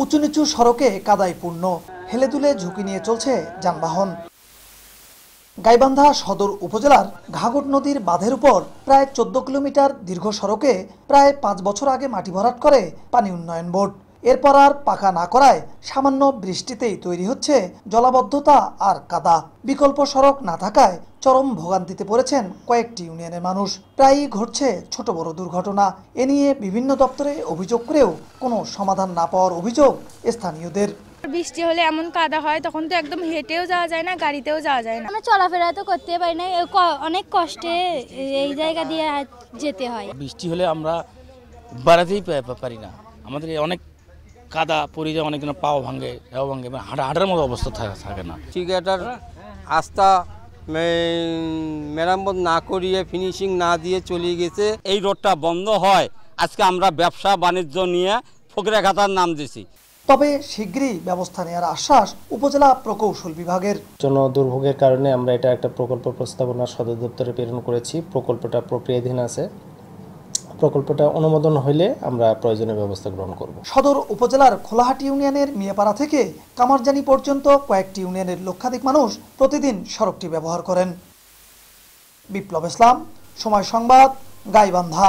উঁচু নিচু সড়কে কাদায় পূর্ণ, হেলে দুলে ঝুঁকি নিয়ে চলছে যানবাহন। গাইবান্ধা সদর উপজেলার ঘাঘট নদীর বাঁধের উপর প্রায় 14 কিলোমিটার দীর্ঘ সড়কে প্রায় 5 বছর আগে মাটি ভরাট করে পানি উন্নয়ন বোর্ড। এরপর আর পাকা না করায় সামান্য বৃষ্টিতেই তৈরি হচ্ছে জলাবদ্ধতা আর কাদা। বিকল্প সড়ক না থাকায় চরম ভোগান্তিতে পড়েছেন কয়েকটি ইউনিয়নের মানুষ। প্রায়ই ঘটছে ছোট বড় দুর্ঘটনা। এ নিয়ে বিভিন্ন দপ্তরে অভিযোগ করেও কোনো সমাধান না পাওয়ার অভিযোগ স্থানীয়দের। বৃষ্টি হলে এমন কাদা হয়, তখন তো একদম হেঁটেও যাওয়া যায় না, গাড়িতেও যাওয়া যায় না। আমরা চলাফেরা তো করতে পারি না, অনেক কষ্টে এই জায়গা দিয়ে যেতে হয়। বৃষ্টি হলে আমরা বেড়াতেই পারি না, আমাদের অনেক কাদা পড়ে যায়, অনেক পাও ভাঙে, হাঁটার মতো অবস্থা থাকে না। ঠিকাদার রাস্তা মেরামত না করিয়ে ফিনিশিং না দিয়ে চলে গেছে। এই রোডটা বন্ধ হয়, আজকে আমরা ব্যবসা বাণিজ্য নিয়ে ফকিরাঘাটার নাম দিছি। তবে শীঘ্রই ব্যবস্থা নেওয়ার আশ্বাস উপজেলা প্রকৌশল বিভাগের। জন দুর্ভোগের কারণে আমরা এটা একটা প্রকল্প প্রস্তাবনা সদর দপ্তরে প্রেরণ করেছি। প্রকল্পটা প্রক্রিয়াধীন আছে। প্রকল্পটা অনুমোদন হলে আমরা প্রয়োজনীয় ব্যবস্থা গ্রহণ করব। সদর উপজেলার খোলাহাটি ইউনিয়নের মিয়াপাড়া থেকে কামারজানি পর্যন্ত কয়েকটি ইউনিয়নের লক্ষাধিক মানুষ প্রতিদিন সড়কটি ব্যবহার করেন। বিপ্লব ইসলাম, সময় সংবাদ, গাইবান্ধা।